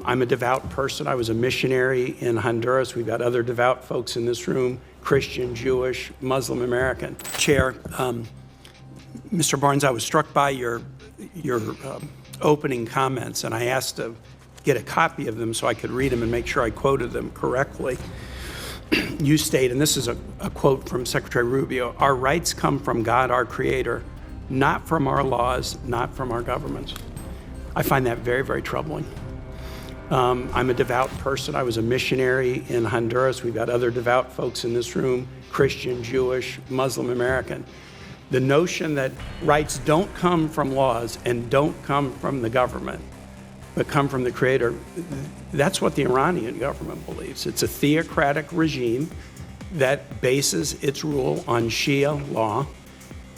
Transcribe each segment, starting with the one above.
I'm a devout person. I was a missionary in Honduras. We've got other devout folks in this room, Christian, Jewish, Muslim American. Chair, Mr. Barnes, I was struck by your opening comments, and I asked to get a copy of them so I could read them and make sure I quoted them correctly. You state, and this is a quote from Secretary Rubio, "Our rights come from God, our Creator, not from our laws, not from our governments." I find that very, very troubling. I'm a devout person. I was a missionary in Honduras. We've got other devout folks in this room, Christian, Jewish, Muslim American. The notion that rights don't come from laws and don't come from the government, but come from the Creator, that's what the Iranian government believes. It's a theocratic regime that bases its rule on Shia law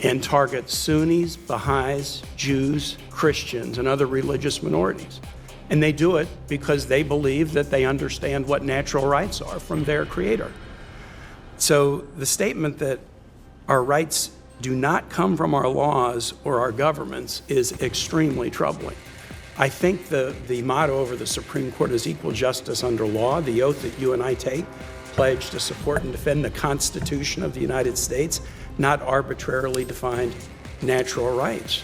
and targets Sunnis, Baha'is, Jews, Christians, and other religious minorities. And they do it because they believe that they understand what natural rights are from their Creator. So the statement that our rights do not come from our laws or our governments is extremely troubling. I think the motto over the Supreme Court is equal justice under law. The oath that you and I take, pledge to support and defend the Constitution of the United States, not arbitrarily defined natural rights.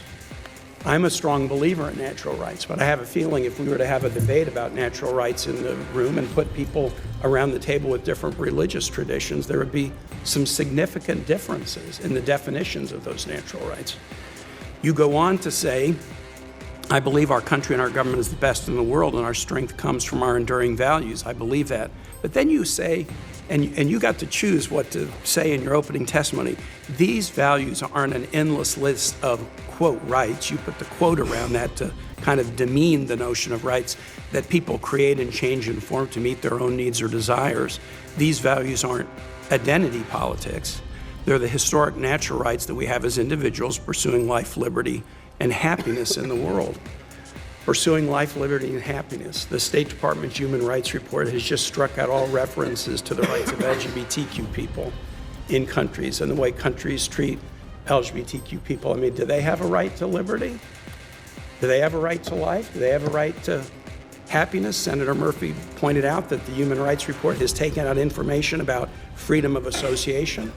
I'm a strong believer in natural rights, but I have a feeling if we were to have a debate about natural rights in the room and put people around the table with different religious traditions, there would be some significant differences in the definitions of those natural rights. You go on to say, "I believe our country and our government is the best in the world, and our strength comes from our enduring values." I believe that. But then you say, and you got to choose what to say in your opening testimony, these values aren't an endless list of, quote, rights. You put the quote around that to kind of demean the notion of rights that people create and change and form to meet their own needs or desires. These values aren't identity politics. They're the historic natural rights that we have as individuals pursuing life, liberty, and happiness in the world. Pursuing life, liberty, and happiness. The State Department's Human Rights Report has just struck out all references to the rights of LGBTQ people in countries and the way countries treat LGBTQ people. I mean, do they have a right to liberty? Do they have a right to life? Do they have a right to happiness? Senator Murphy pointed out that the Human Rights Report has taken out information about freedom of association,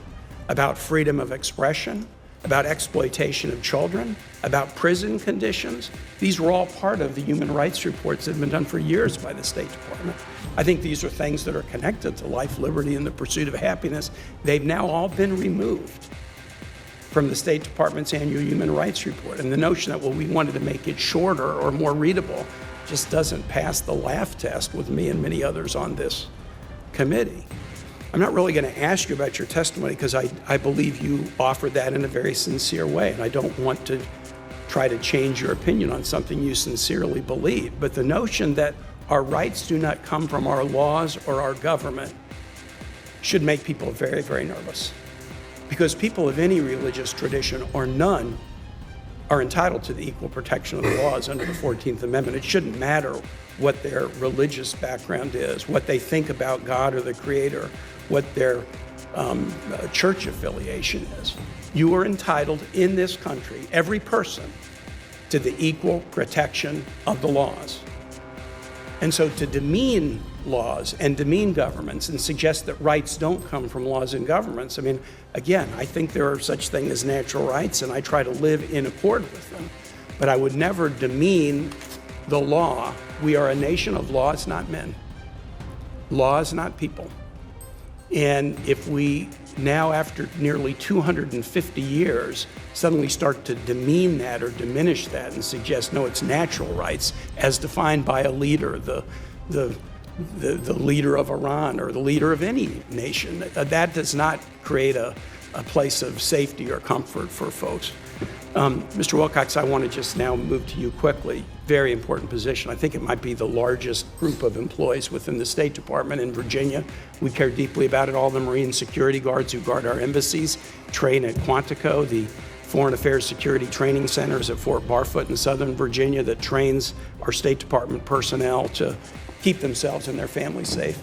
about freedom of expression, about exploitation of children, about prison conditions. These were all part of the human rights reports that have been done for years by the State Department. I think these are things that are connected to life, liberty, and the pursuit of happiness. They've now all been removed from the State Department's annual human rights report. And the notion that, well, we wanted to make it shorter or more readable just doesn't pass the laugh test with me and many others on this committee. I'm not really going to ask you about your testimony because I believe you offered that in a very sincere way, and I don't want to try to change your opinion on something you sincerely believe. But the notion that our rights do not come from our laws or our government should make people very, very nervous. Because people of any religious tradition or none are entitled to the equal protection of the laws under the 14th Amendment. It shouldn't matter what their religious background is, what they think about God or the Creator, what their church affiliation is. You are entitled in this country, every person, to the equal protection of the laws. And so to demean laws and demean governments and suggest that rights don't come from laws and governments, I mean, again, I think there are such things as natural rights, and I try to live in accord with them. But I would never demean the law. We are a nation of laws, not men. Laws, not people. And if we now, after nearly 250 years, suddenly start to demean that or diminish that and suggest, no, it's natural rights as defined by a leader, the leader of Iran or the leader of any nation, that does not create a place of safety or comfort for folks. Mr. Wilcox, I want to just now move to you quickly. Very important position. I think it might be the largest group of employees within the State Department in Virginia. We care deeply about it. All the Marine security guards who guard our embassies train at Quantico, the Foreign Affairs Security Training Centers at Fort Barfoot in Southern Virginia that trains our State Department personnel to keep themselves and their families safe.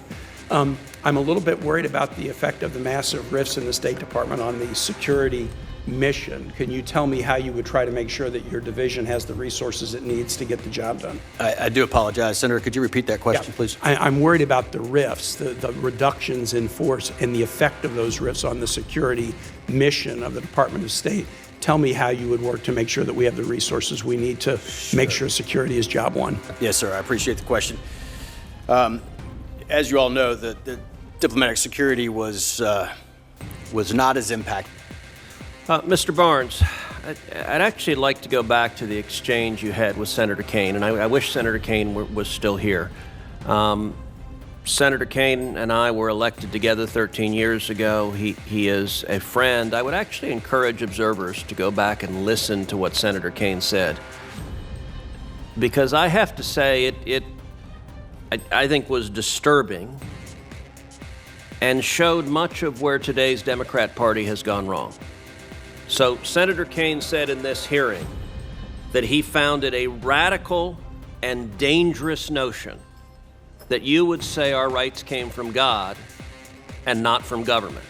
I'm a little bit worried about the effect of the massive rifts in the State Department on the security mission. Can you tell me how you would try to make sure that your division has the resources it needs to get the job done? I do apologize. Senator, could you repeat that question, please? I'm worried about the rifts, the reductions in force, and the effect of those rifts on the security mission of the Department of State. Tell me how you would work to make sure that we have the resources we need to make sure security is job one. Yes, sir. I appreciate the question. As you all know, the diplomatic security was not as impacted. Mr. Barnes, I'd actually like to go back to the exchange you had with Senator Kaine, and I wish Senator Kaine was still here. Senator Kaine and I were elected together 13 years ago. He is a friend. I would actually encourage observers to go back and listen to what Senator Kaine said, because I have to say I think was disturbing and showed much of where today's Democrat Party has gone wrong. So Senator Kaine said in this hearing that he found it a radical and dangerous notion that you would say our rights came from God and not from government.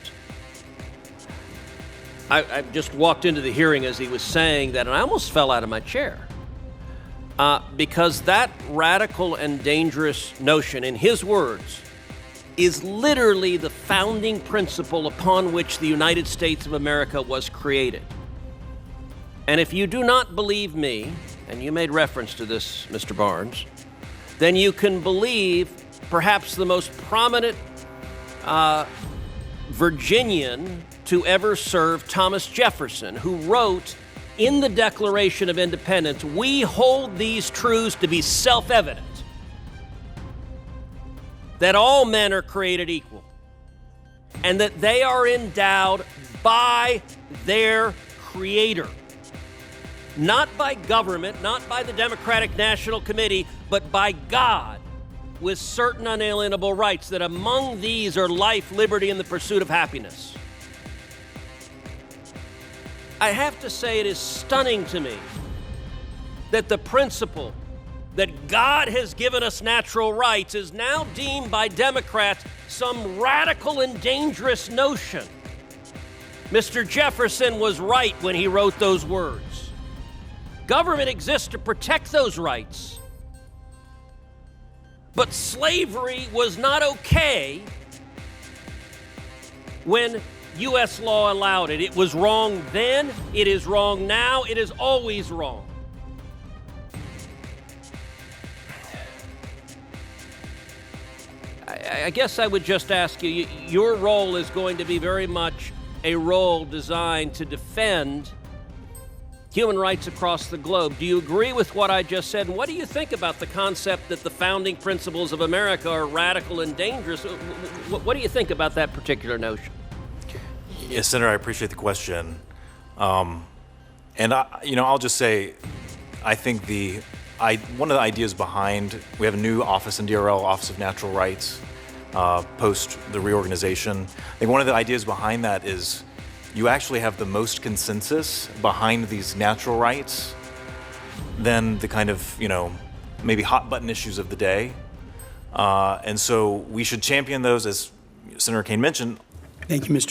I just walked into the hearing as he was saying that, and I almost fell out of my chair. Because that radical and dangerous notion, in his words, is literally the founding principle upon which the United States of America was created. And if you do not believe me, and you made reference to this, Mr. Barnes, then you can believe perhaps the most prominent Virginian to ever serve, Thomas Jefferson, who wrote in the Declaration of Independence, "We hold these truths to be self-evident, that all men are created equal, and that they are endowed by their Creator, not by government, not by the Democratic National Committee, but by God, with certain unalienable rights, that among these are life, liberty, and the pursuit of happiness." I have to say it is stunning to me that the principle that God has given us natural rights is now deemed by Democrats some radical and dangerous notion. Mr. Jefferson was right when he wrote those words. Government exists to protect those rights. But slavery was not okay when U.S. law allowed it. It was wrong then, it is wrong now, it is always wrong. I guess I would just ask you, your role is going to be very much a role designed to defend human rights across the globe. Do you agree with what I just said? And what do you think about the concept that the founding principles of America are radical and dangerous? What do you think about that particular notion? Yes, Senator, I appreciate the question. And I'll just say, I think one of the ideas behind, we have a new office in DRL, Office of Natural Rights, post the reorganization. I think one of the ideas behind that is you actually have the most consensus behind these natural rights than the kind of, maybe hot button issues of the day. And so we should champion those, as Senator Kaine mentioned. Thank you, Mr.